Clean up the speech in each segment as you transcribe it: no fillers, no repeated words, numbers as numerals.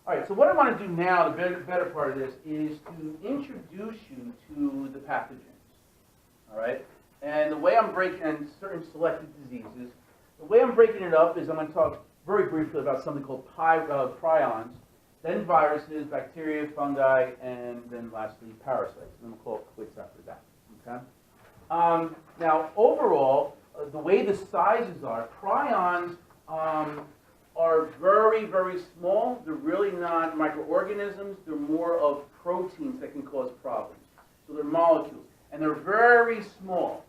All right, so what I want to do now, the better part of this, is to introduce you to the pathogens. All right? And the way I'm breaking, and certain selected diseases, the way I'm breaking it up is I'm going to talk very briefly about something called prions, then viruses, bacteria, fungi, and then lastly parasites. And then we'll call it quits after that. Okay? Now, overall, the way the sizes are, prions are very, very small. They're really not microorganisms. They're more of proteins that can cause problems. So they're molecules. And they're very small.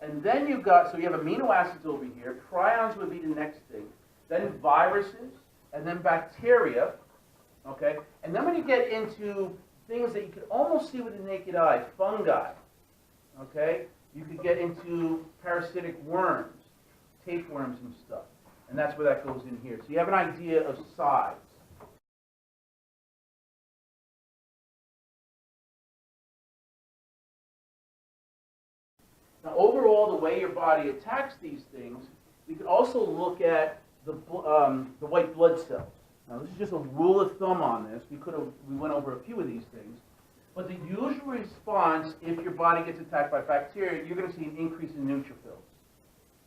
And then you've got, so you have amino acids over here. Prions would be the next thing. Then viruses, and then bacteria. Okay? And then when you get into things that you can almost see with the naked eye, fungi. Okay? You could get into parasitic worms, tapeworms and stuff. And that's where that goes in here. So you have an idea of size. Now, overall, the way your body attacks these things, we could also look at the white blood cells. Now, this is just a rule of thumb on this. We went over a few of these things. But the usual response, if your body gets attacked by bacteria, you're going to see an increase in neutrophils,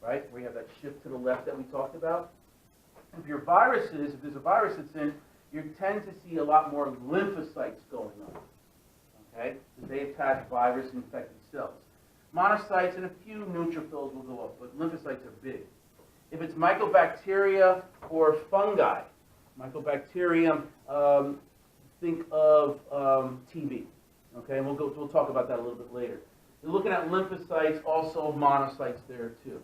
right? Where you have that shift to the left that we talked about. If your viruses, if there's a virus that's in, you tend to see a lot more lymphocytes going on, okay? Because they attack virus-infected cells. Monocytes and a few neutrophils will go up, but lymphocytes are big. If it's mycobacteria or fungi, mycobacterium, think of TB, okay? And we'll talk about that a little bit later. You're looking at lymphocytes, also monocytes there too.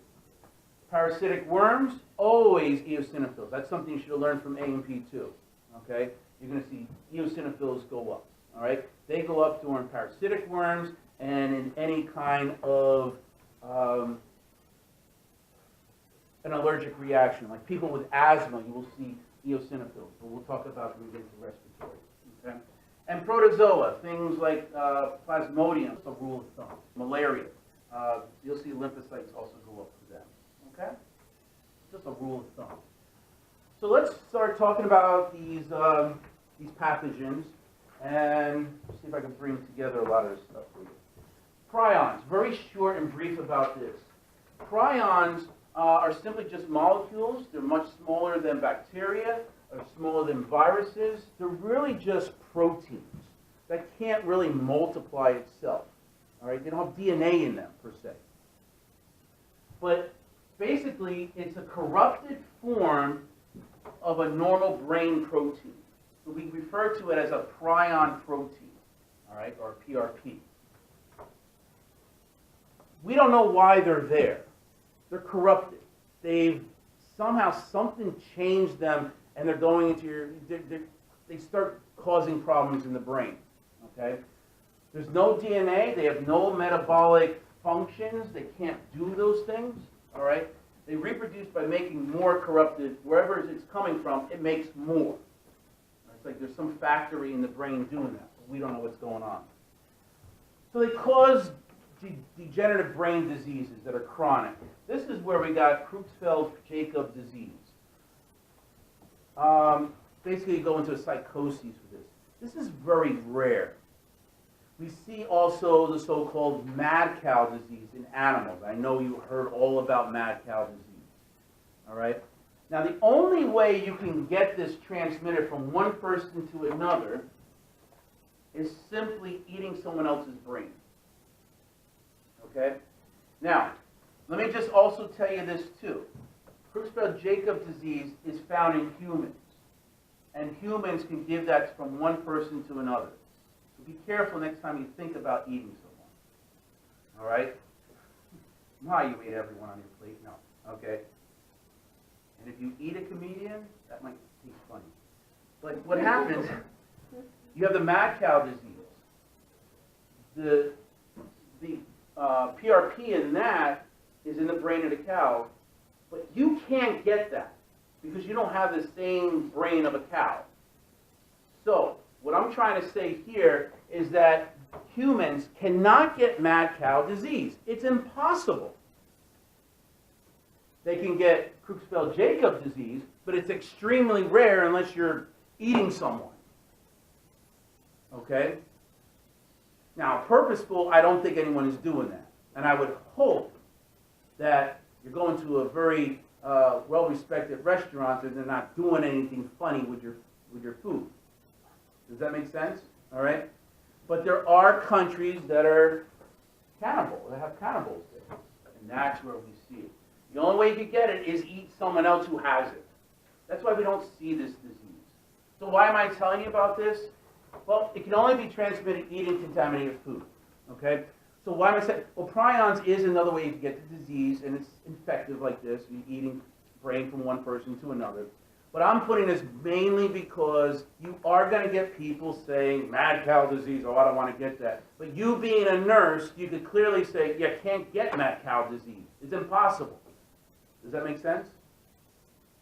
Parasitic worms, always eosinophils. That's something you should have learned from A&P too, okay? You're going to see eosinophils go up, all right? They go up during parasitic worms and in any kind of an allergic reaction. Like people with asthma, you will see eosinophils, but we'll talk about when we get to respiratory, okay? And protozoa, things like plasmodium, a rule of thumb. Malaria, you'll see lymphocytes also go up for them. Okay? Just a rule of thumb. So let's start talking about these pathogens and see if I can bring together a lot of this stuff for you. Prions, very short and brief about this. Prions are simply just molecules. They're much smaller than bacteria, or smaller than viruses. They're really just proteins that can't really multiply itself. All right? They don't have DNA in them, per se. But basically, it's a corrupted form of a normal brain protein. So we refer to it as a prion protein, all right, or PRP. We don't know why they're there. They're corrupted. They've somehow something changed them, and they're going into your. They start causing problems in the brain. Okay. There's no DNA. They have no metabolic functions. They can't do those things. All right? They reproduce by making more corrupted. Wherever it's coming from, it makes more. It's like there's some factory in the brain doing that. But we don't know what's going on. So they cause degenerative brain diseases that are chronic. This is where we got Creutzfeldt-Jakob disease. Basically, you go into a psychosis with this. This is very rare. We see also the so-called mad cow disease in animals. I know you heard all about mad cow disease. All right? Now, the only way you can get this transmitted from one person to another is simply eating someone else's brain. Okay? Now, let me just also tell you this too. Creutzfeldt-Jakob disease is found in humans. And humans can give that from one person to another. So be careful next time you think about eating someone. All right? Not you ate everyone on your plate. No. Okay? And if you eat a comedian, that might be funny. But what happens, you have the mad cow disease. The PRP in that is in the brain of the cow, but you can't get that because you don't have the same brain of a cow. So, what I'm trying to say here is that humans cannot get mad cow disease. It's impossible. They can get Creutzfeldt-Jakob disease, but it's extremely rare unless you're eating someone. Okay? Now, purposeful, I don't think anyone is doing that. And I would hope that you're going to a very well-respected restaurant and they're not doing anything funny with your food. Does that make sense? All right? But there are countries that are cannibal, that have cannibals there. And that's where we see it. The only way you can get it is eat someone else who has it. That's why we don't see this disease. So why am I telling you about this? Well, it can only be transmitted eating contaminated food. Okay? So why am I saying? Well, prions is another way you can get the disease, and it's infective like this. You're eating brain from one person to another. But I'm putting this mainly because you are going to get people saying, mad cow disease, oh, I don't want to get that. But you being a nurse, you could clearly say, you can't get mad cow disease. It's impossible. Does that make sense?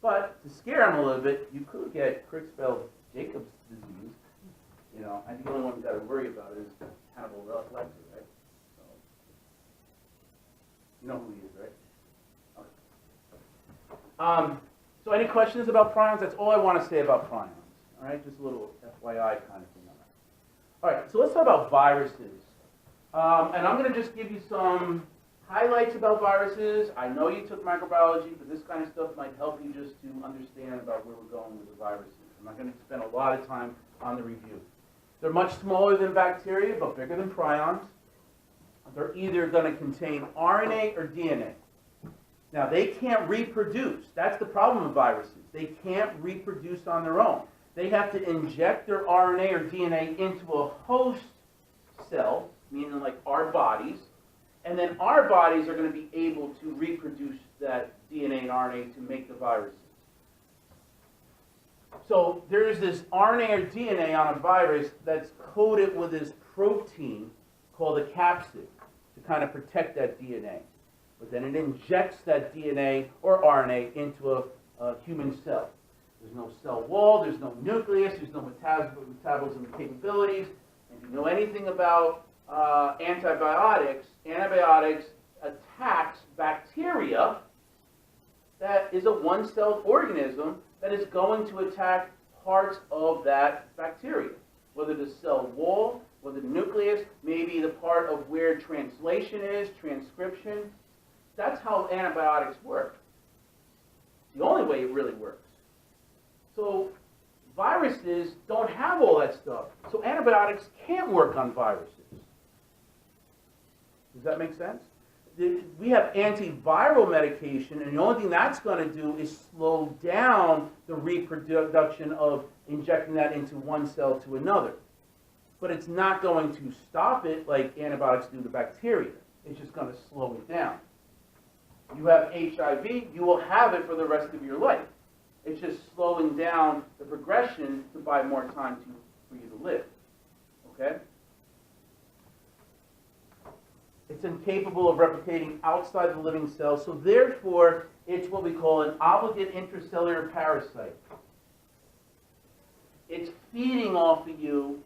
But to scare them a little bit, you could get Creutzfeldt-Jacobs disease. You know, I think the only one you've got to worry about is Hannibal Lecter, right? So, you know who he is, right? Okay. So any questions about prions? That's all I want to say about prions. All right, just a little FYI kind of thing on that. All right, so let's talk about viruses. And I'm going to just give you some highlights about viruses. I know you took microbiology, but this kind of stuff might help you just to understand about where we're going with the viruses. I'm not going to spend a lot of time on the review. They're much smaller than bacteria, but bigger than prions. They're either going to contain RNA or DNA. Now, they can't reproduce. That's the problem with viruses. They can't reproduce on their own. They have to inject their RNA or DNA into a host cell, meaning like our bodies, and then our bodies are going to be able to reproduce that DNA and RNA to make the viruses. So there's this RNA or DNA on a virus that's coated with this protein called a capsid to kind of protect that DNA. But then it injects that DNA or RNA into a human cell. There's no cell wall, there's no nucleus, there's no metabolism capabilities. And if you know anything about antibiotics, antibiotics attacks bacteria that is a one-celled organism that is going to attack parts of that bacteria, whether the cell wall, whether the nucleus, maybe the part of where translation is, transcription. That's how antibiotics work. The only way it really works. So viruses don't have all that stuff. So antibiotics can't work on viruses. Does that make sense? We have antiviral medication, and the only thing that's going to do is slow down the reproduction of injecting that into one cell to another. But it's not going to stop it like antibiotics do to bacteria. It's just going to slow it down. You have HIV, you will have it for the rest of your life. It's just slowing down the progression to buy more time for you to live. Okay? It's incapable of replicating outside the living cell, so therefore it's what we call an obligate intracellular parasite. It's feeding off of you,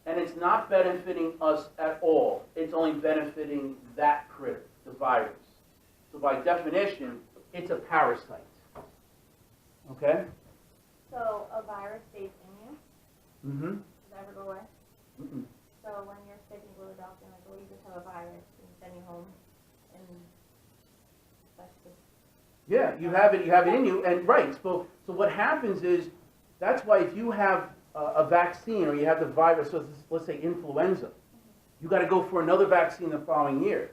and it's not benefiting us at all. It's only benefiting that critter, the virus. So by definition, it's a parasite. Okay? So a virus stays in you? Mm-hmm. Does it ever go away? Mm-mm. So when you're sick and you go to the doctor and like, well, you just have a virus and send you home, and that's just... Yeah, you have it in you, and right. So what happens is, that's why if you have a vaccine or you have the virus, so let's say influenza, you got to go for another vaccine the following year.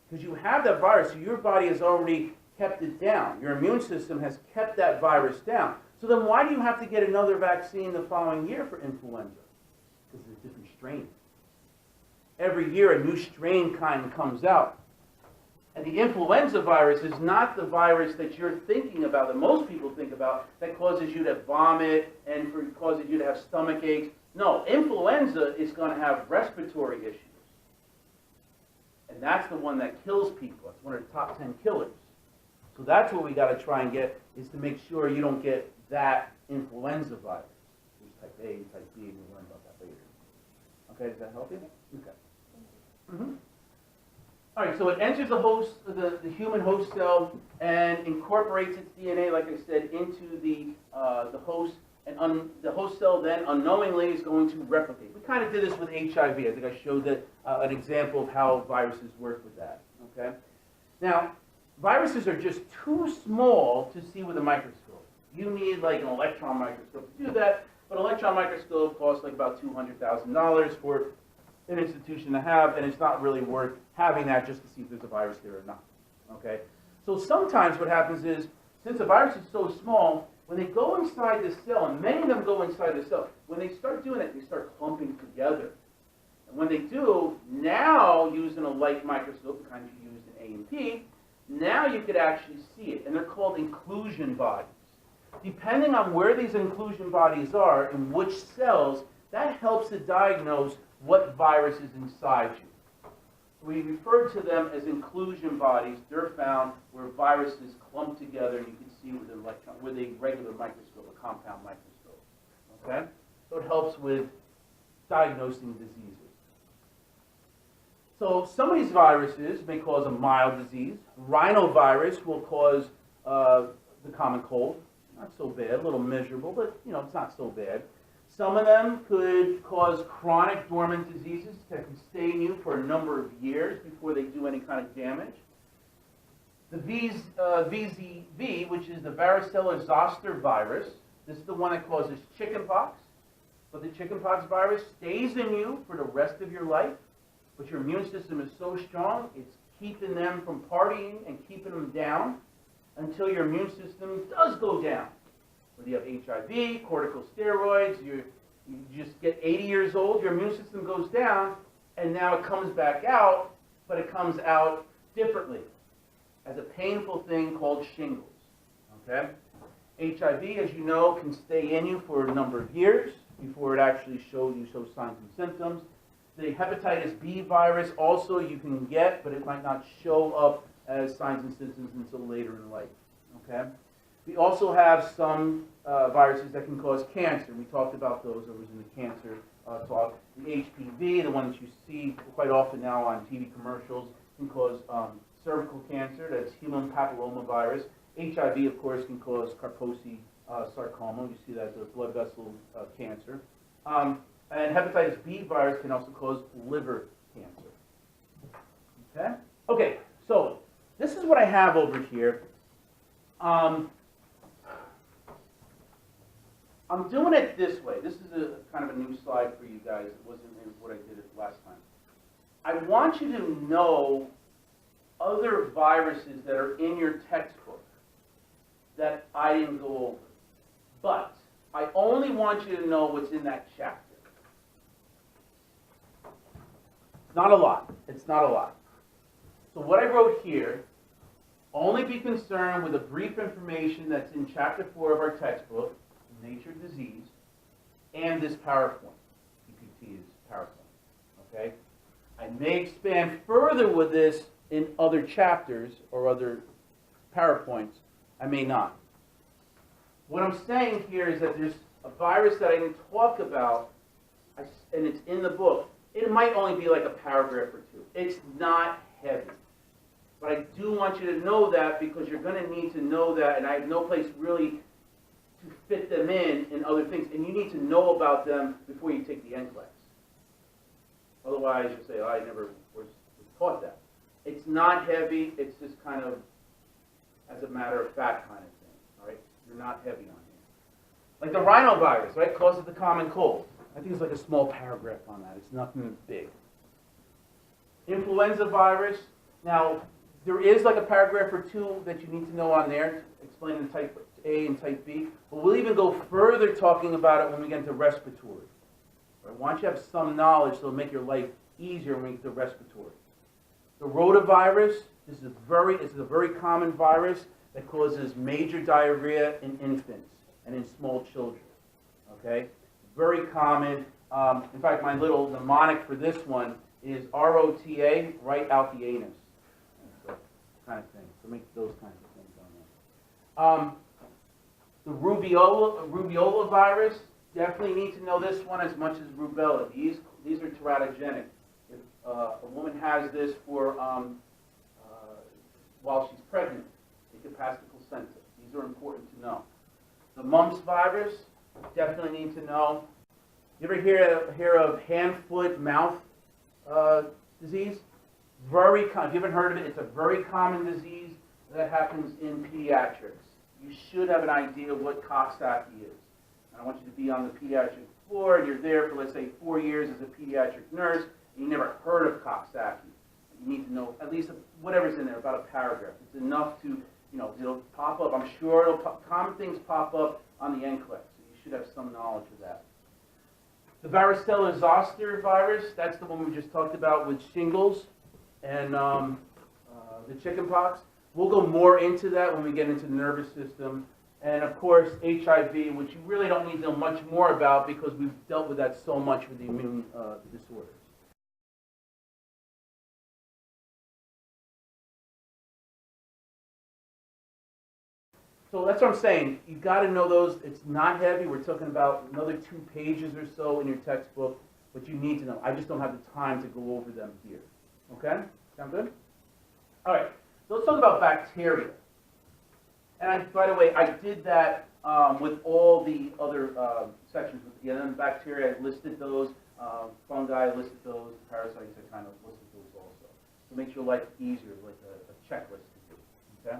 Because you have that virus, so your body has already kept it down. Your immune system has kept that virus down. So then why do you have to get another vaccine the following year for influenza? Because it's a different strain. Every year a new strain kind of comes out. And the influenza virus is not the virus that you're thinking about, that most people think about, that causes you to vomit and causes you to have stomach aches. No, influenza is going to have respiratory issues. And that's the one that kills people. It's one of the top 10 killers. So that's what we got to try and get, is to make sure you don't get that influenza virus. There's type A and type B, and we'll learn about that later. Okay, does that help you? Okay. Mm-hmm. All right, so it enters the host, the human host cell, and incorporates its DNA, like I said, into the host and the host cell then unknowingly is going to replicate. We kind of did this with HIV. I think I showed that an example of how viruses work with that. Okay. Now, viruses are just too small to see with a microscope. You need like an electron microscope to do that, but an electron microscope costs like about $200,000 for an institution to have, and it's not really worth having that just to see if there's a virus there or not. Okay. So sometimes what happens is, since a virus is so small, when they go inside the cell, and many of them go inside the cell, when they start doing it, they start clumping together. And when they do, now using a light microscope, the kind you used in A&P, now you could actually see it, and they're called inclusion bodies. Depending on where these inclusion bodies are and which cells, that helps to diagnose what virus is inside you. We refer to them as inclusion bodies. They're found where viruses clump together, and you can see with an electron, with a regular microscope, a compound microscope. Okay, so it helps with diagnosing diseases. So some of these viruses may cause a mild disease. Rhinovirus will cause the common cold. Not so bad, a little miserable, but you know, it's not so bad. Some of them could cause chronic dormant diseases that can stay in you for a number of years before they do any kind of damage. The VZV, which is the varicella zoster virus, this is the one that causes chickenpox. But the chickenpox virus stays in you for the rest of your life, but your immune system is so strong, it's keeping them from partying and keeping them down until your immune system does go down. Whether you have HIV, corticosteroids, you just get 80 years old, your immune system goes down, and now it comes back out, but it comes out differently as a painful thing called shingles. Okay? HIV, as you know, can stay in you for a number of years before it actually shows signs and symptoms. The hepatitis B virus also you can get, but it might not show up as signs and symptoms until later in life. Okay? We also have some viruses that can cause cancer. We talked about those. It was in the cancer talk. The HPV, the one that you see quite often now on TV commercials, can cause cervical cancer. That's human papillomavirus. HIV, of course, can cause Kaposi sarcoma. You see that as a blood vessel cancer. And hepatitis B virus can also cause liver cancer. Okay? Okay, so this is what I have over here. I'm doing it this way. This is a kind of a new slide for you guys. It wasn't what I did last time. I want you to know other viruses that are in your textbook that I didn't go over. But I only want you to know what's in that chapter. It's not a lot. It's not a lot. So what I wrote here, only be concerned with the brief information that's in chapter 4 of our textbook, Nature Disease, and this PowerPoint. PPT is PowerPoint. Okay? I may expand further with this in other chapters or other PowerPoints. I may not. What I'm saying here is that there's a virus that I didn't talk about, and it's in the book. It might only be like a paragraph or two. It's not heavy. But I do want you to know that because you're going to need to know that, and I have no place really to fit them in other things. And you need to know about them before you take the NCLEX. Otherwise, you'll say, oh, I never was taught that. It's not heavy. It's just kind of as a matter of fact kind of thing. All right? You're not heavy on here. Like the rhinovirus, right? Causes the common cold. I think it's like a small paragraph on that. It's nothing big. Influenza virus. Now, there is like a paragraph or two that you need to know on there, explaining type A and type B. But we'll even go further talking about it when we get into respiratory. I want you to have some knowledge so it'll make your life easier when we get to respiratory. The rotavirus, this is a very common virus that causes major diarrhea in infants and in small children. Okay? Very common. In fact, my little mnemonic for this one is a03a, right out the anus. Kind of thing. So make those kinds of things on there. The rubeola virus, definitely need to know this one as much as rubella. These are teratogenic. If a woman has this for while she's pregnant, it could pass the placenta. These are important to know. The mumps virus, definitely need to know. You ever hear of hand, foot, mouth disease? Very common. If you haven't heard of it, it's a very common disease that happens in pediatrics. You should have an idea of what Coxsackie is. And I want you to be on the pediatric floor, and you're there for, let's say, 4 years as a pediatric nurse, and you never heard of Coxsackie. You need to know at least whatever's in there, about a paragraph. It's enough to, it'll pop up. I'm sure common things pop up on the NCLEX, so you should have some knowledge of that. The varicella zoster virus, that's the one we just talked about with shingles and the chickenpox. We'll go more into that when we get into the nervous system. And of course, HIV, which you really don't need to know much more about because we've dealt with that so much with the immune disorders. So that's what I'm saying. You've got to know those. It's not heavy. We're talking about another 2 pages or so in your textbook, but you need to know. I just don't have the time to go over them here. Okay? Sound good? All right. So let's talk about bacteria. And by the way, I did that with all the other sections. With the bacteria, I listed those. Fungi, I listed those. Parasites, I kind of listed those also. To make your life easier, like a checklist to do. Okay?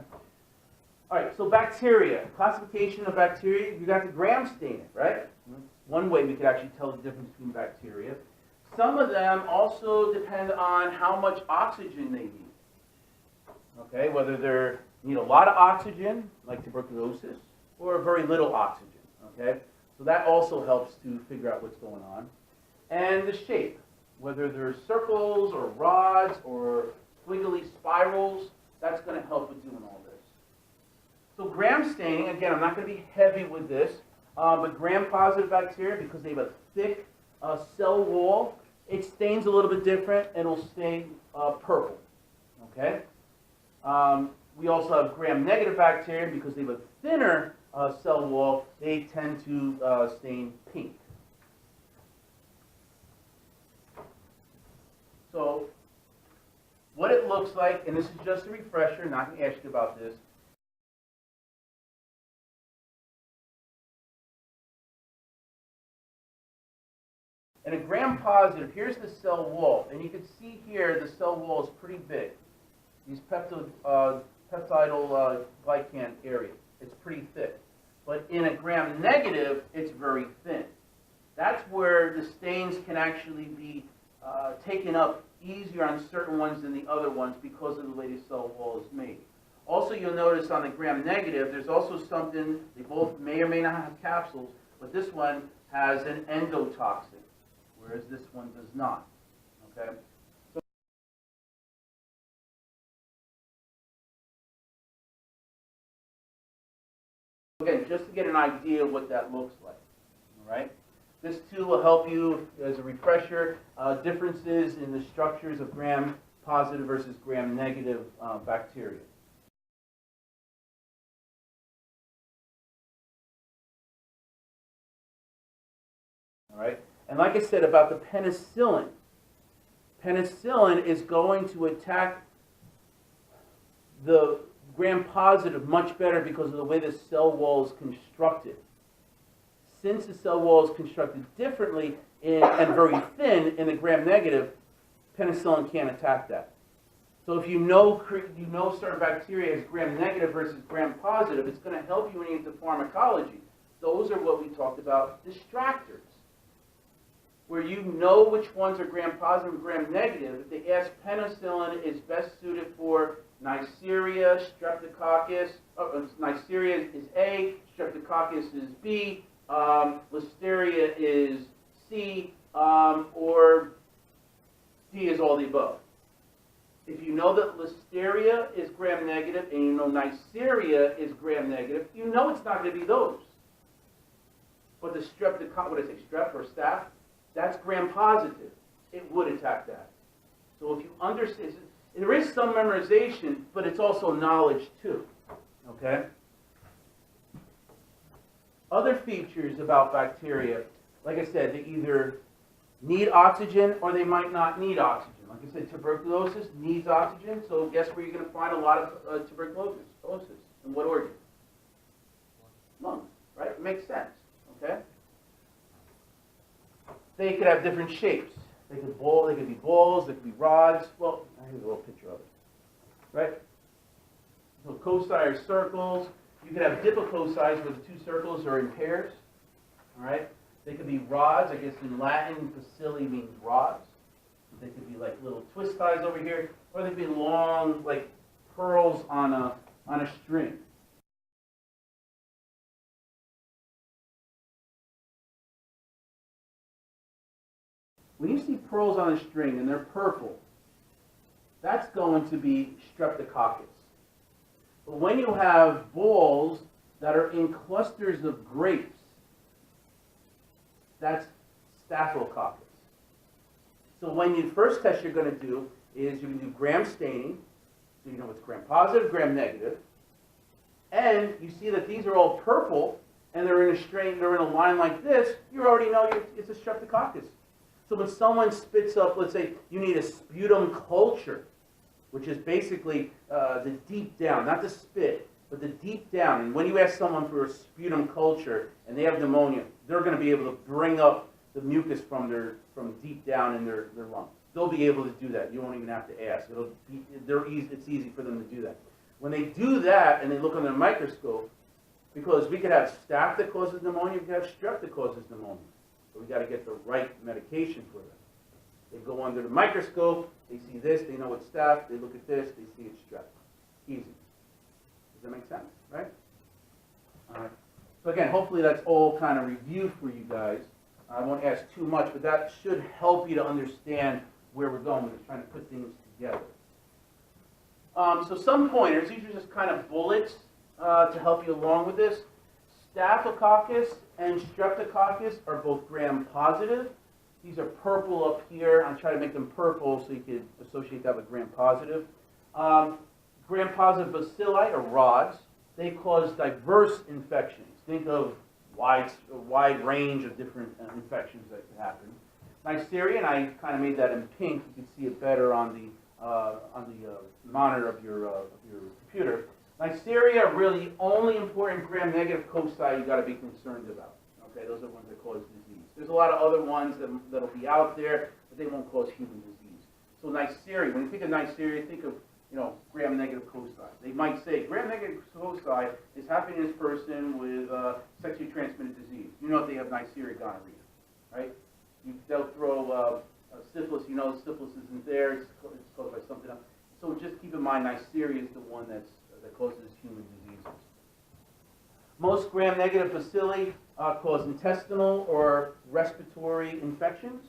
All right, so bacteria, classification of bacteria, you got to gram stain it, right? One way we could actually tell the difference between bacteria. Some of them also depend on how much oxygen they need. Okay, whether they need a lot of oxygen, like tuberculosis, or very little oxygen, okay? So that also helps to figure out what's going on. And the shape, whether they're circles or rods or squiggly spirals, that's going to help with doing all this. So gram staining, again, I'm not going to be heavy with this, but gram-positive bacteria, because they have a thick cell wall, it stains a little bit different and will stain purple, okay? We also have gram-negative bacteria, because they have a thinner cell wall, they tend to stain pink. So what it looks like, and this is just a refresher, not going to ask you about this. And a gram-positive, here's the cell wall, and you can see here the cell wall is pretty big. These peptidal glycan area, it's pretty thick. But in a gram-negative, it's very thin. That's where the stains can actually be taken up easier on certain ones than the other ones because of the way the cell wall is made. Also, you'll notice on the gram-negative, there's also something, they both may or may not have capsules, but this one has an endotoxin, whereas this one does not. Okay? So again, just to get an idea of what that looks like. All right? This too will help you as a refresher, differences in the structures of gram-positive versus gram-negative bacteria. All right? And like I said about the penicillin, penicillin is going to attack the gram-positive much better because of the way the cell wall is constructed. Since the cell wall is constructed differently and very thin in the gram-negative, penicillin can't attack that. So if you know certain bacteria is gram-negative versus gram-positive, it's going to help you when you get to pharmacology. Those are what we talked about, distractors, where you know which ones are gram-positive and gram-negative. If they ask penicillin is best suited for Neisseria, Streptococcus, Neisseria is A, Streptococcus is B, Listeria is C, or D is all the above. If you know that Listeria is gram-negative and you know Neisseria is gram-negative, you know it's not going to be those. But the Streptococcus, what did I say, strep or staph, that's gram-positive. It would attack that. So if you understand, there is some memorization, but it's also knowledge too. Okay? Other features about bacteria, like I said, they either need oxygen or they might not need oxygen. Like I said, tuberculosis needs oxygen, so guess where you're going to find a lot of tuberculosis? In what organ? Lungs, right? It makes sense. Okay? They could have different shapes. They could be balls, they could be rods. Well, here's a little picture of it. Right? So foci are circles. You could have dipofoci where the two circles are in pairs. All right? They could be rods. I guess in Latin, bacilli means rods. They could be like little twist ties over here, or they could be long, like pearls on a string. When you see pearls on a string and they're purple, that's going to be streptococcus. But when you have balls that are in clusters of grapes, that's staphylococcus. So when you first test you're going to do is you're going to do gram staining, so you know it's gram positive, gram negative, and you see that these are all purple and they're in a strain, they're in a line like this, you already know it's a streptococcus. So when someone spits up, let's say you need a sputum culture, which is basically the deep down, not the spit, but the deep down. And when you ask someone for a sputum culture and they have pneumonia, they're going to be able to bring up the mucus from deep down in their lungs. They'll be able to do that. You won't even have to ask. It's easy for them to do that. When they do that and they look under the microscope, because we could have staph that causes pneumonia, we could have strep that causes pneumonia. So we got to get the right medication for them. They go under the microscope, they see this, they know it's staph, they look at this, they see it's strep. Easy. Does that make sense, right? All right. So again, hopefully that's all kind of reviewed for you guys. I won't ask too much, but that should help you to understand where we're going with this, trying to put things together. So some pointers, these are just kind of bullets to help you along with this. Staphylococcus and streptococcus are both gram positive. These are purple up here. I'm trying to make them purple so you could associate that with gram positive. Gram positive bacilli are rods. They cause diverse infections. Think of a wide range of different infections that could happen. Neisseria, and I kind of made that in pink. You can see it better on the monitor of your computer. Neisseria are really the only important gram-negative foci you got to be concerned about. Okay, those are the ones that cause disease. There's a lot of other ones that'll be out there, but they won't cause human disease. So Neisseria, when you think of Neisseria, think of gram-negative foci. They might say gram-negative foci is happening in this person with sexually transmitted disease. You know if they have Neisseria gonorrhea, right? They'll throw syphilis. You know syphilis isn't there. It's caused by something else. So just keep in mind Neisseria is the one that causes human diseases. Most gram-negative bacilli cause intestinal or respiratory infections.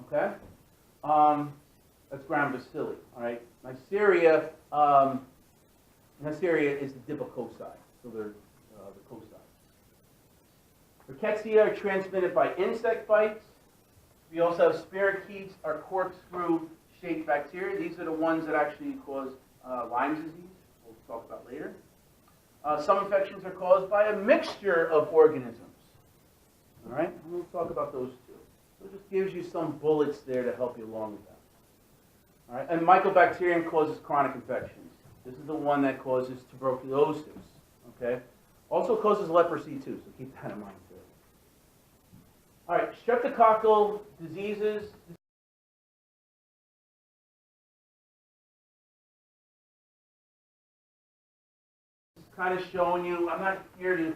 Okay, that's gram-bacilli. All right. Neisseria is the dipofoci, so they're the foci. Rickettsia are transmitted by insect bites. We also have spirochetes, are corkscrew-shaped bacteria. These are the ones that actually cause Lyme disease. We'll talk about later. Some infections are caused by a mixture of organisms. All right, and we'll talk about those too. So it just gives you some bullets there to help you along with that. All right, and Mycobacterium causes chronic infections. This is the one that causes tuberculosis. Okay, also causes leprosy too. So keep that in mind too. All right, streptococcal diseases. Kind of showing you, I'm not here to,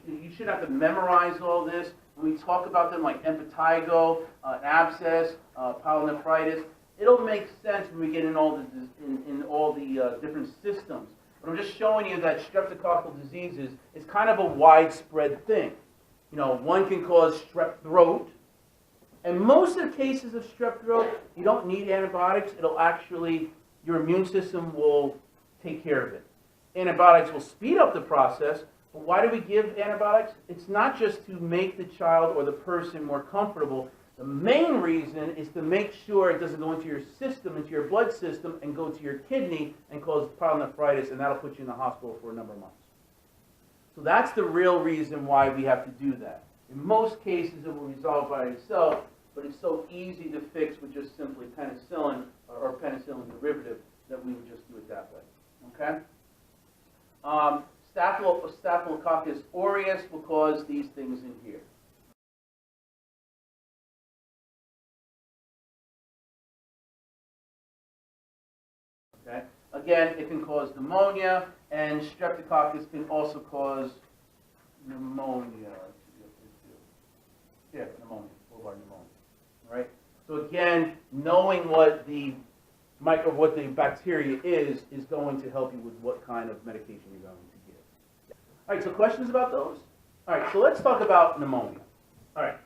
you should have to memorize all this. When we talk about them like impetigo, abscess, pyelonephritis, it'll make sense when we get in all the different systems. But I'm just showing you that streptococcal diseases is kind of a widespread thing. One can cause strep throat, and most of the cases of strep throat, you don't need antibiotics. It'll actually, your immune system will take care of it. Antibiotics will speed up the process, but why do we give antibiotics? It's not just to make the child or the person more comfortable. The main reason is to make sure it doesn't go into your system, into your blood system, and go to your kidney and cause pyelonephritis, and that'll put you in the hospital for a number of months. So that's the real reason why we have to do that. In most cases, it will resolve by itself, but it's so easy to fix with just simply penicillin or penicillin derivative that we would just do it that way. Okay? Staphylococcus aureus will cause these things in here. Okay. Again, it can cause pneumonia, and streptococcus can also cause pneumonia. Yeah, pneumonia, full-blown pneumonia. All right. So again, knowing what the bacteria is going to help you with what kind of medication you're going to give. All right. So questions about those? All right. So let's talk about pneumonia. All right.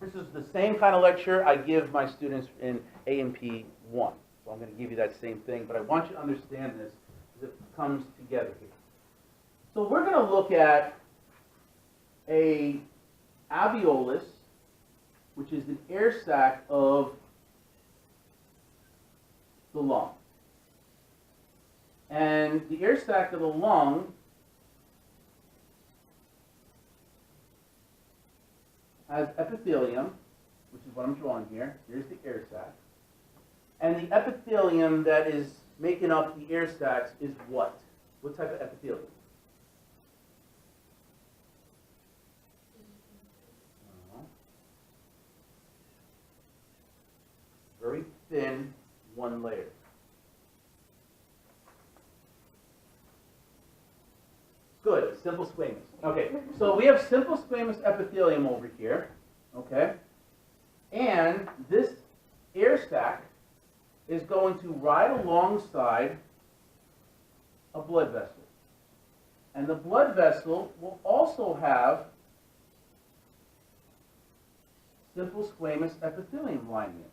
This is the same kind of lecture I give my students in A&P 1. So I'm going to give you that same thing, but I want you to understand this as it comes together here. So we're going to look at a alveolus, which is an air sac of the lung. And the air sac of the lung has epithelium, which is what I'm drawing here. Here's the air sac. And the epithelium that is making up the air sacs is what? What type of epithelium? Very thin, one layer. Good, simple squamous. Okay, so we have simple squamous epithelium over here, okay? And this air sac is going to ride alongside a blood vessel. And the blood vessel will also have simple squamous epithelium lining it.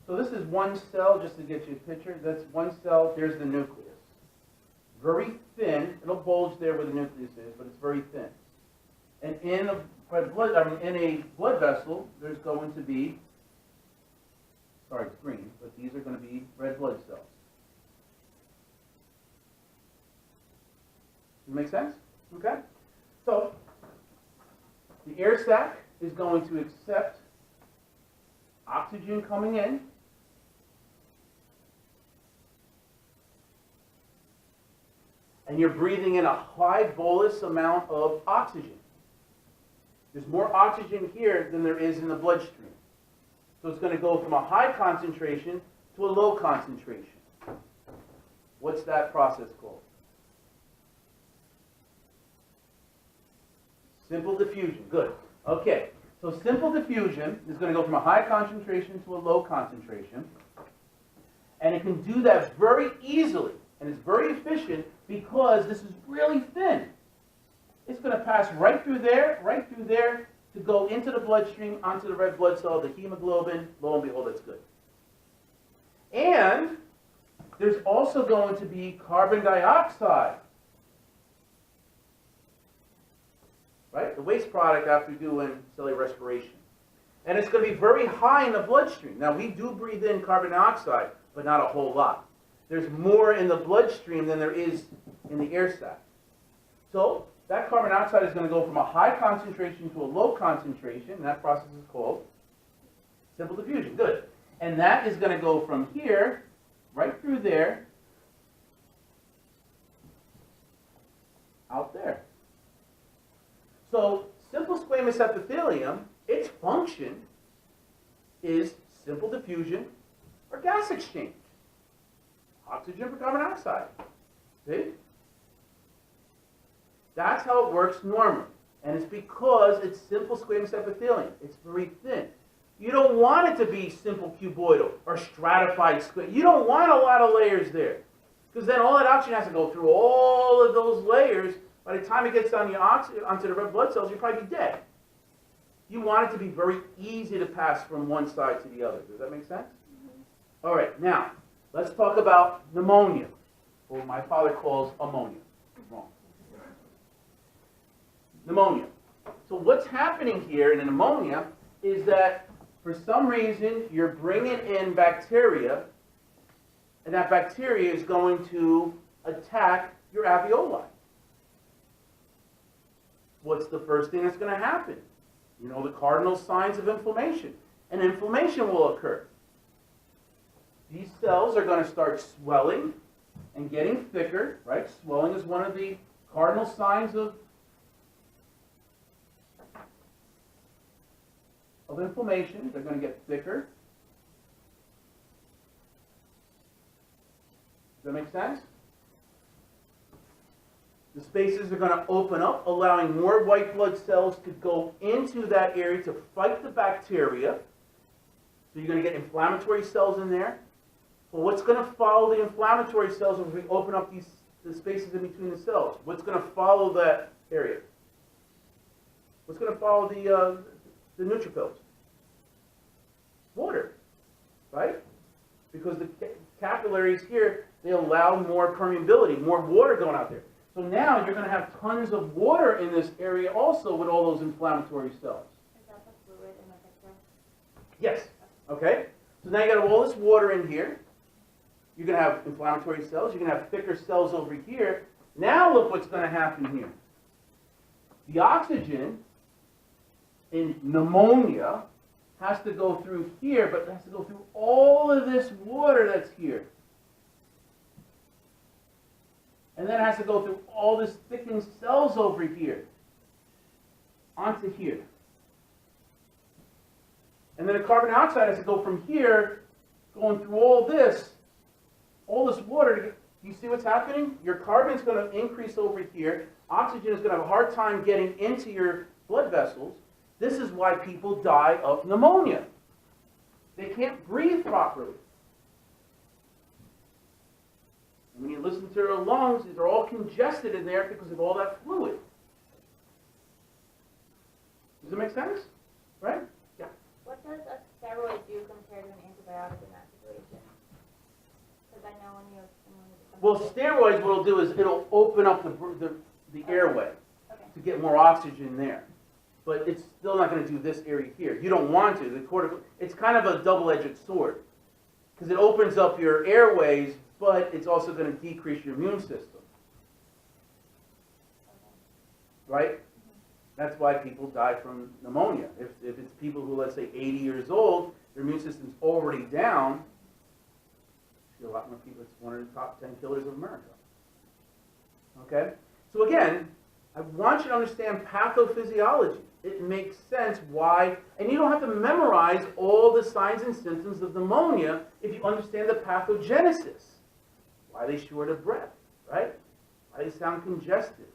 So this is one cell, just to get you a picture. That's one cell. There's the nucleus. Very thin. It'll bulge there where the nucleus is, but it's very thin. And in a blood vessel, there's going to be, sorry, it's green, but these are going to be red blood cells. Does it make sense? Okay. So the air sac is going to accept oxygen coming in. And you're breathing in a high bolus amount of oxygen. There's more oxygen here than there is in the bloodstream. So it's going to go from a high concentration to a low concentration. What's that process called? Simple diffusion. Good. Okay. So simple diffusion is going to go from a high concentration to a low concentration. And it can do that very easily. And it's very efficient because this is really thin. It's going to pass right through there to go into the bloodstream, onto the red blood cell, the hemoglobin. Lo and behold, that's good. And there's also going to be carbon dioxide. Right? The waste product after doing cellular respiration. And it's going to be very high in the bloodstream. Now, we do breathe in carbon dioxide, but not a whole lot. There's more in the bloodstream than there is in the air sac. So that carbon dioxide is going to go from a high concentration to a low concentration, and that process is called simple diffusion. Good. And that is going to go from here, right through there, out there. So simple squamous epithelium, its function is simple diffusion or gas exchange. Oxygen for carbon dioxide. See? That's how it works normally. And it's because it's simple squamous epithelium. It's very thin. You don't want it to be simple cuboidal or stratified squamous. You don't want a lot of layers there. Because then all that oxygen has to go through all of those layers. By the time it gets on onto the red blood cells, you'll probably be dead. You want it to be very easy to pass from one side to the other. Does that make sense? Mm-hmm. All right, now, let's talk about pneumonia, or what my father calls ammonia. Wrong. Pneumonia. So what's happening here in pneumonia is that for some reason you're bringing in bacteria, and that bacteria is going to attack your alveoli. What's the first thing that's going to happen? You know, the cardinal signs of inflammation. And inflammation will occur. These cells are going to start swelling and getting thicker, right? Swelling is one of the cardinal signs of inflammation. They're going to get thicker. Does that make sense? The spaces are going to open up, allowing more white blood cells to go into that area to fight the bacteria. So you're going to get inflammatory cells in there. But what's going to follow the inflammatory cells if we open up the spaces in between the cells? What's going to follow that area? What's going to follow the neutrophils? Water, right? Because the capillaries here, they allow more permeability, more water going out there. So now you're going to have tons of water in this area also with all those inflammatory cells. Is that the fluid in the picture? Yes. Okay. So now you got all this water in here. You're going to have inflammatory cells. You're going to have thicker cells over here. Now look what's going to happen here. The oxygen in pneumonia has to go through here, but it has to go through all of this water that's here. And then it has to go through all this thickened cells over here onto here. And then the carbon dioxide has to go from here, going through all this water to get, you see what's happening? Your carbon's going to increase over here. Oxygen is going to have a hard time getting into your blood vessels. This is why people die of pneumonia. They can't breathe properly. And when you listen to their lungs, these are all congested in there because of all that fluid. Does it make sense? Right? Yeah. What does a steroid do compared to an antibiotic in that situation? Because I know when you... Well, steroids, what it'll do is it'll open up the airway to get more oxygen there. But it's still not going to do this area here. You don't want to. It's kind of a double-edged sword because it opens up your airways, but it's also going to decrease your immune system. Right? That's why people die from pneumonia. If it's people who, let's say, 80 years old, their immune system's already down, you see a lot more people. It's one of the top 10 killers of America. Okay? So again, I want you to understand pathophysiology. It makes sense why, and you don't have to memorize all the signs and symptoms of pneumonia if you understand the pathogenesis. Why are they short of breath, right? Why they sound congested.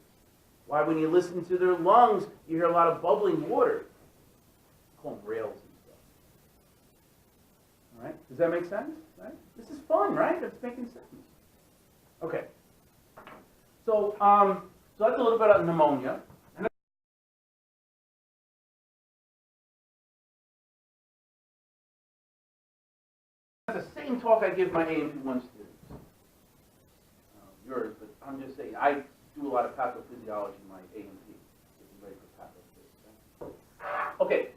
Why when you listen to their lungs, you hear a lot of bubbling water. Call them rails and stuff. All right? Does that make sense? Right? This is fun, right? It's making sense. Okay. So that's a little bit about pneumonia. That's the same talk I give my AMP1 students. Yours, but I'm just saying, I do a lot of pathophysiology in my AMP. Get you ready for pathophys. Okay,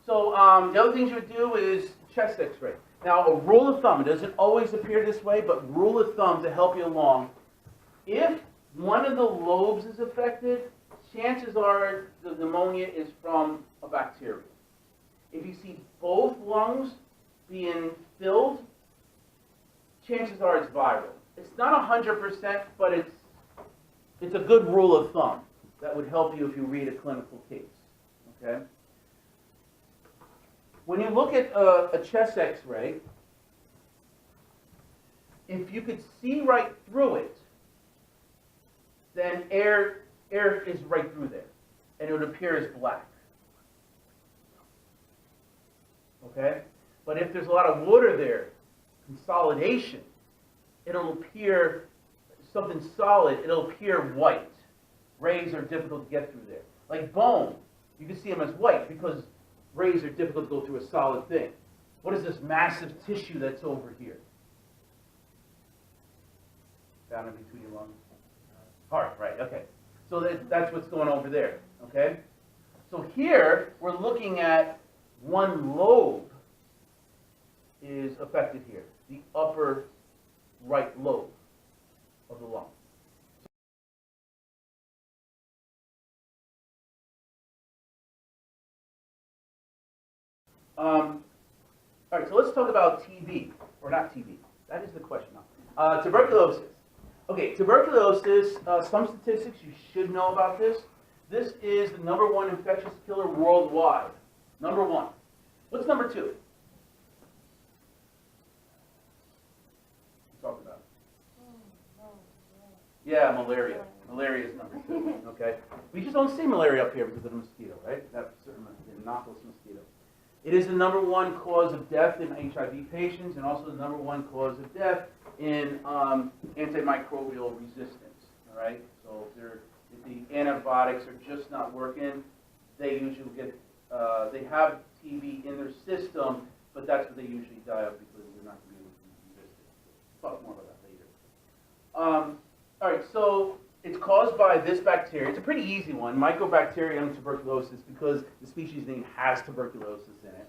so the other things you would do is chest x-ray. Now, a rule of thumb, it doesn't always appear this way, but rule of thumb to help you along. If one of the lobes is affected, chances are the pneumonia is from a bacteria. If you see both lungs being filled, chances are it's viral. It's not 100%, but it's a good rule of thumb that would help you if you read a clinical case. Okay? When you look at a chest x-ray, if you could see right through it, then air is right through there, and it would appear as black. Okay? But if there's a lot of water there, consolidation, it'll appear something solid. It'll appear white. Rays are difficult to get through there. Like bone, you can see them as white because rays are difficult to go through a solid thing. What is this massive tissue that's over here? Down in between your lungs. Heart, right, okay. So that's what's going over there, okay? So here, we're looking at one lobe is affected here, the upper right lobe of the lung. All right, so let's talk about TB, or not TB. That is the question now. Tuberculosis. Okay, tuberculosis, some statistics you should know about this. This is the #1 infectious killer worldwide. #1. What's #2? Talk about it. Yeah, malaria. Malaria is #2. Okay, we just don't see malaria up here because of the mosquito, right? That's certainly the innocuous mosquito. It is the #1 cause of death in HIV patients, and also the #1 cause of death in antimicrobial resistance. All right, so if the antibiotics are just not working, they usually get they have TB in their system, but that's what they usually die of because they're not going to be able to resist it. We'll talk more about that later. All right, so it's caused by this bacteria. It's a pretty easy one, Mycobacterium tuberculosis, because the species name has tuberculosis in it.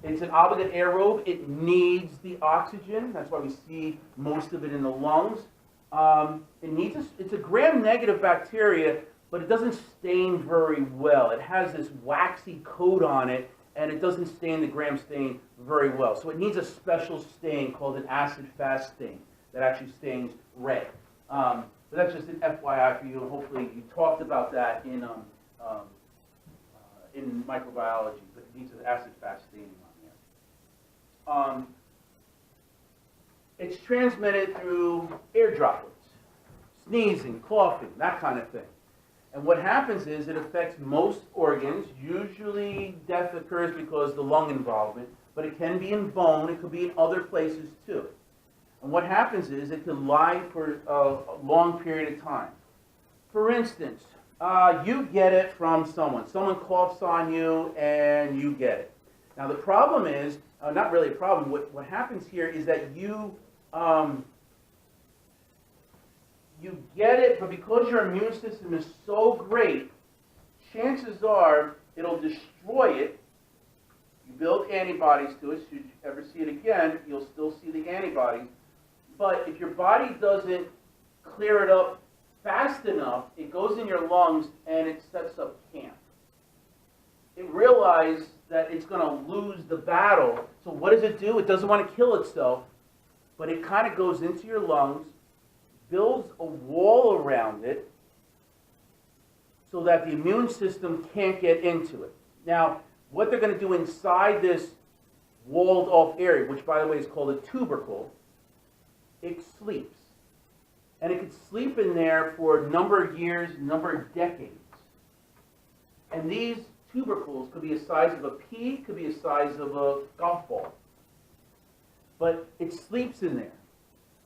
It's an obligate aerobe. It needs the oxygen. That's why we see most of it in the lungs. It's a gram-negative bacteria, but it doesn't stain very well. It has this waxy coat on it, and it doesn't stain the gram stain very well. So it needs a special stain called an acid-fast stain that actually stains red. But that's just an FYI for you, and hopefully you talked about that in microbiology, but it needs an acid-fast staining on there. It's transmitted through air droplets, sneezing, coughing, that kind of thing. And what happens is it affects most organs. Usually death occurs because of the lung involvement, but it can be in bone. It could be in other places too. And what happens is it can lie for a long period of time. For instance, you get it from someone. Someone coughs on you and you get it. Now the problem is, not really a problem, what happens here is that you get it, but because your immune system is so great, chances are it'll destroy it. You build antibodies to it. Should you ever see it again, you'll still see the antibodies. But if your body doesn't clear it up fast enough, it goes in your lungs and it sets up camp. It realizes that it's going to lose the battle. So what does it do? It doesn't want to kill itself, but it kind of goes into your lungs, builds a wall around it so that the immune system can't get into it. Now, what they're going to do inside this walled off area, which by the way is called a tubercle, it sleeps. And it could sleep in there for a number of years, a number of decades. And these tubercles could be the size of a pea, could be the size of a golf ball. But it sleeps in there.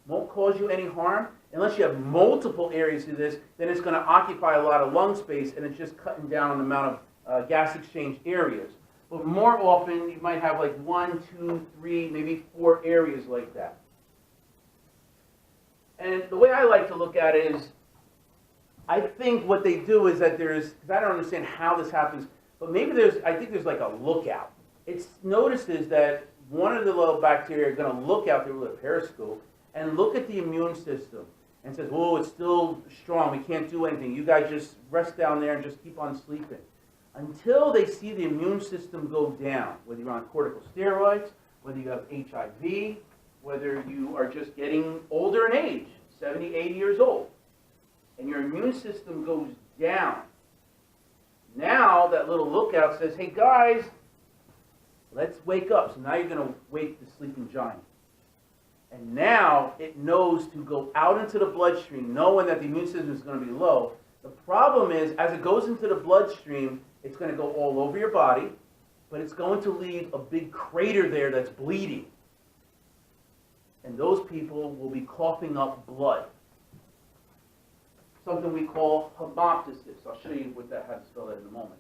Won't cause you any harm. Unless you have multiple areas of this, then it's going to occupy a lot of lung space, and it's just cutting down on the amount of gas exchange areas. But more often, you might have like 1, 2, 3, maybe 4 areas like that. And the way I like to look at it is, I think what they do is that because I don't understand how this happens, but maybe I think there's like a lookout. It notices that one of the little bacteria are going to look out there with a periscope and look at the immune system and says, oh, it's still strong, we can't do anything. You guys just rest down there and just keep on sleeping. Until they see the immune system go down, whether you're on corticosteroids, whether you have HIV, whether you are just getting older in age, 70, 80 years old, and your immune system goes down. Now that little lookout says, hey guys, let's wake up. So now you're going to wake the sleeping giant. And now it knows to go out into the bloodstream, knowing that the immune system is going to be low. The problem is, as it goes into the bloodstream, it's going to go all over your body, but it's going to leave a big crater there that's bleeding. And those people will be coughing up blood. Something we call hemoptysis. I'll show you how to spell that in a moment.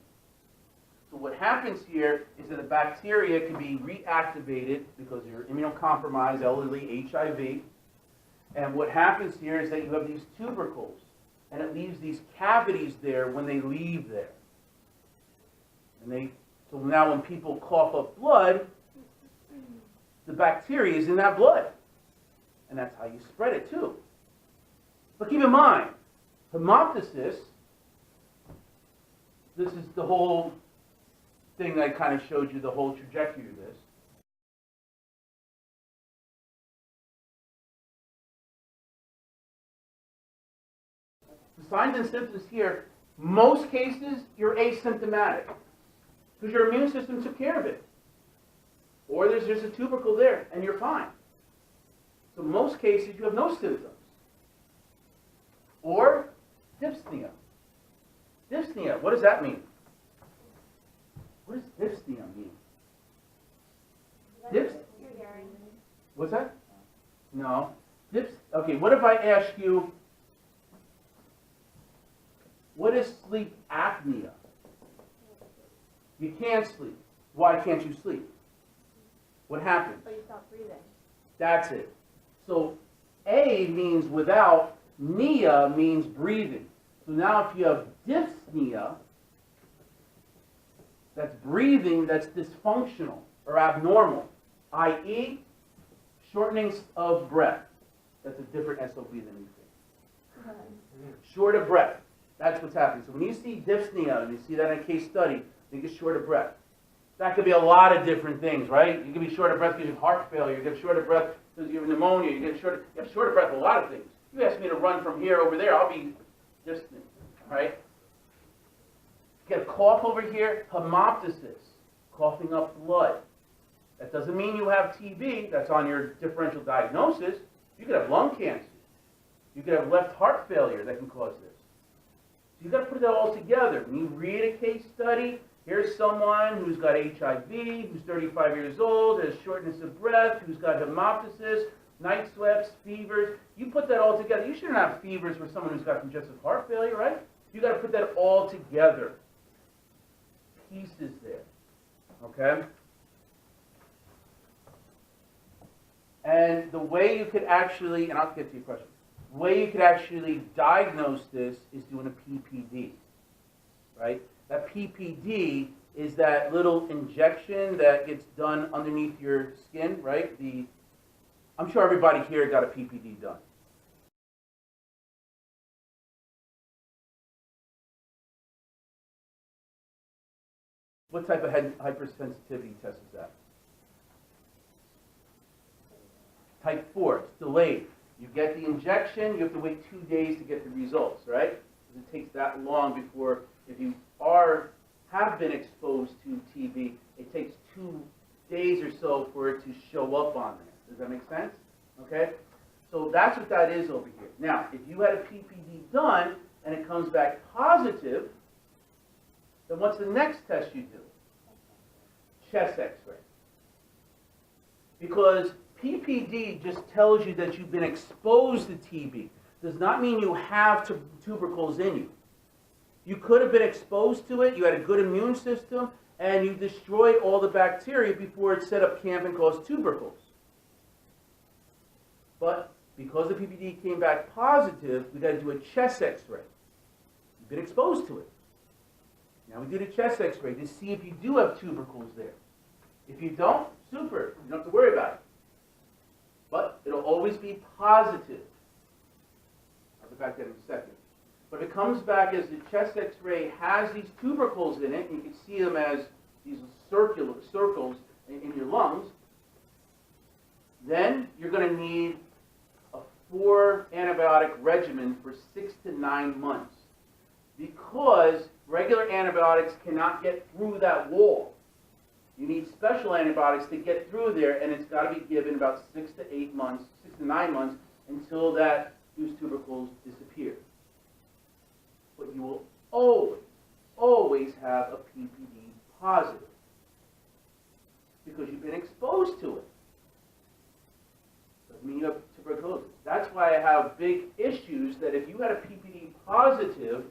So what happens here is that the bacteria can be reactivated because you're immunocompromised, elderly, HIV. And what happens here is that you have these tubercles, and it leaves these cavities there when they leave there. And so now when people cough up blood, the bacteria is in that blood. And that's how you spread it too. But keep in mind, hemoptysis, this is the whole thing that kind of showed you the whole trajectory of this. The signs and symptoms here, most cases, you're asymptomatic because your immune system took care of it. Or there's just a tubercle there and you're fine. So most cases, you have no symptoms. Or dyspnea. Dyspnea, what does that mean? What does dyspnea mean? What's that? No. Okay, what if I ask you, what is sleep apnea? You can't sleep. Why can't you sleep? What happens? So you stop breathing. That's it. So A means without, nia means breathing. So now if you have dyspnea, that's breathing that's dysfunctional or abnormal, i.e. shortening of breath. That's a different SOB than you think. Short of breath. That's what's happening. So when you see dyspnea, and you see that in a case study, you get short of breath. That could be a lot of different things, right? You can be short of breath because you have heart failure. You get short of breath because you have pneumonia. You have short of breath a lot of things. You ask me to run from here over there, I'll be dyspnea, right? Get a cough over here, hemoptysis, coughing up blood. That doesn't mean you have TB. That's on your differential diagnosis. You could have lung cancer. You could have left heart failure that can cause this. So you've got to put that all together. When you read a case study, here's someone who's got HIV, who's 35 years old, has shortness of breath, who's got hemoptysis, night sweats, fevers. You put that all together. You shouldn't have fevers for someone who's got congestive heart failure, right? You've got to put that all together. Pieces there, okay? And the way you could actually, and I'll get to your question, the way you could actually diagnose this is doing a PPD, right? That PPD is that little injection that gets done underneath your skin, right? I'm sure everybody here got a PPD done. What type of hypersensitivity test is that? Type 4, it's delayed. You get the injection, you have to wait 2 days to get the results, right? Because it takes that long before, if you have been exposed to TB, it takes 2 days or so for it to show up on there. Does that make sense? Okay? So that's what that is over here. Now, if you had a PPD done and it comes back positive, then what's the next test you do? Chest x-ray. Because PPD just tells you that you've been exposed to TB. Does not mean you have tubercles in you. You could have been exposed to it, you had a good immune system, and you destroyed all the bacteria before it set up camp and caused tubercles. But because the PPD came back positive, we got to do a chest x-ray. You've been exposed to it. Now we do the chest x-ray to see if you do have tubercles there. If you don't, super, you don't have to worry about it. But it'll always be positive. I'll get back to that in a second. But if it comes back as the chest x-ray has these tubercles in it, and you can see them as these circular circles in your lungs, then you're going to need a 4 antibiotic regimen for 6 to 9 months. Because regular antibiotics cannot get through that wall. You need special antibiotics to get through there, and it's got to be given about 6 to 8 months, 6 to 9 months, until those tubercles disappear. But you will always, always have a PPD positive because you've been exposed to it. Doesn't mean you have tuberculosis. That's why I have big issues that if you had a PPD positive,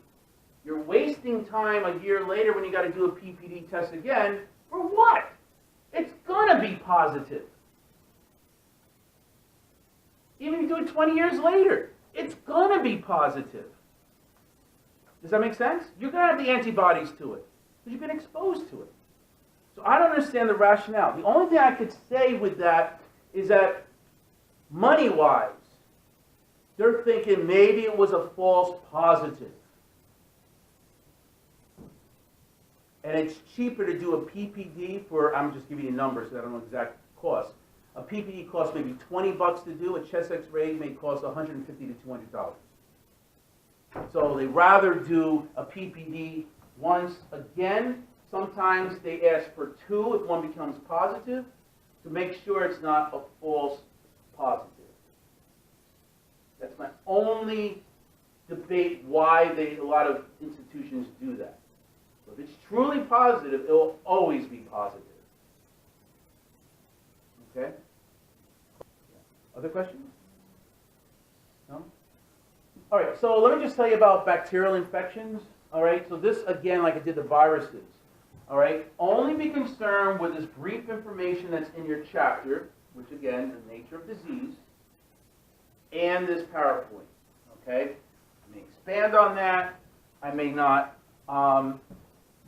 you're wasting time a year later when you got to do a PPD test again. For what? It's going to be positive. Even if you do it 20 years later, it's going to be positive. Does that make sense? You're going to have the antibodies to it because you've been exposed to it. So I don't understand the rationale. The only thing I could say with that is that money-wise, they're thinking maybe it was a false positive. And it's cheaper to do a PPD for, I'm just giving you numbers, so I don't know exact cost. A PPD costs maybe $20 to do, a chest x-ray may cost $150 to $200. So they rather do a PPD once. Again, sometimes they ask for 2 if one becomes positive, to make sure it's not a false positive. That's my only debate why a lot of institutions do that. So if it's truly positive, it will always be positive. Okay? Other questions? No? All right, so let me just tell you about bacterial infections. All right, so this, again, like I did the viruses. All right, only be concerned with this brief information that's in your chapter, which, again, the nature of disease, and this PowerPoint. Okay? I may expand on that. I may not.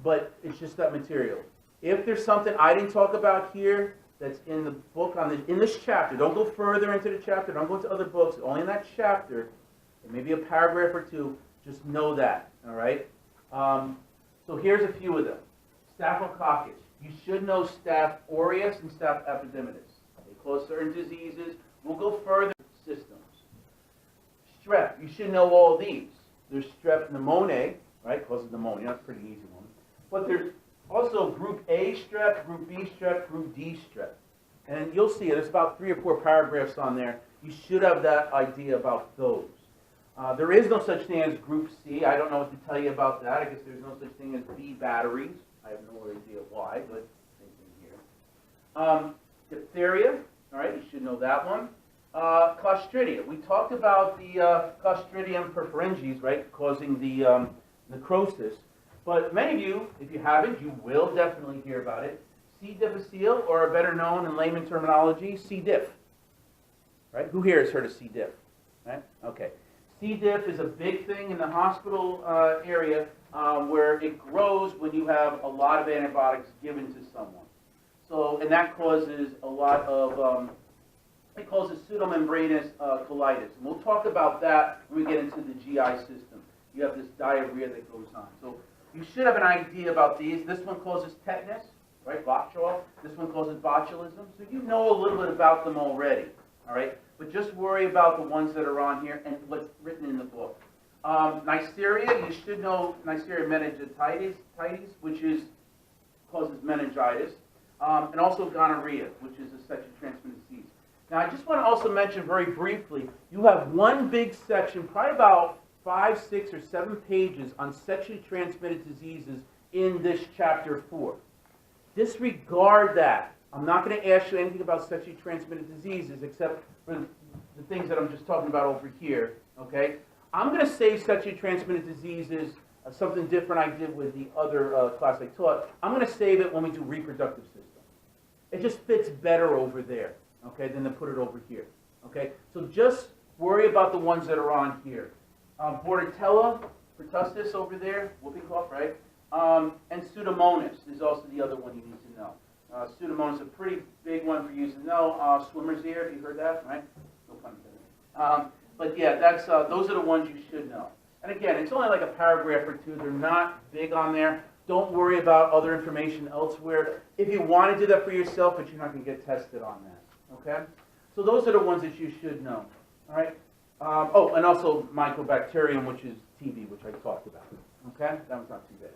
But it's just that material. If there's something I didn't talk about here that's in the book, in this chapter, don't go further into the chapter, don't go into other books, only in that chapter, there may be a paragraph or 2, just know that, all right? So here's a few of them. Staphylococcus. You should know Staph aureus and Staph epidermidis. They cause certain diseases. We'll go further systems. Strep. You should know all these. There's Strep pneumoniae, right? Causes pneumonia. That's a pretty easy one. But there's also Group A strep, Group B strep, Group D strep. And you'll see there's about 3 or 4 paragraphs on there. You should have that idea about those. There is no such thing as Group C. I don't know what to tell you about that. I guess there's no such thing as B batteries. I have no idea why, but same thing here. Diphtheria, all right, you should know that one. Clostridia. We talked about the Clostridium perfringens, right, causing the necrosis. But many of you, if you haven't, you will definitely hear about it. C. difficile, or better known in layman terminology, C. diff. Right? Who here has heard of C. diff? Right? Okay. C. diff is a big thing in the hospital area where it grows when you have a lot of antibiotics given to someone. So, and that causes a lot of, it causes pseudomembranous colitis. And we'll talk about that when we get into the GI system. You have this diarrhea that goes on. So you should have an idea about these. This one causes tetanus, right? Botchol. This one causes botulism. So you know a little bit about them already, all right? But just worry about the ones that are on here and what's written in the book. Neisseria, you should know Neisseria meningitidis, which causes meningitis, and also gonorrhea, which is a sexually transmitted disease. Now, I just want to also mention very briefly, you have one big section, probably about 5, 6, or 7 pages on sexually transmitted diseases in this chapter 4. Disregard that. I'm not going to ask you anything about sexually transmitted diseases except for the things that I'm just talking about over here, okay? I'm going to save sexually transmitted diseases, something different I did with the other class I taught. I'm going to save it when we do reproductive system. It just fits better over there, okay, than to put it over here, okay? So just worry about the ones that are on here. Bordetella, pertussis over there, whooping cough, right? And Pseudomonas is also the other one you need to know. Pseudomonas is a pretty big one for you to know. Swimmer's ear, if you heard that, right? No pun intended. But yeah, that's those are the ones you should know. And again, it's only like a paragraph or 2. They're not big on there. Don't worry about other information elsewhere. If you want to do that for yourself, but you're not going to get tested on that. Okay? So those are the ones that you should know. All right? Oh, and also Mycobacterium, which is TB, which I talked about. Okay? That was not too bad.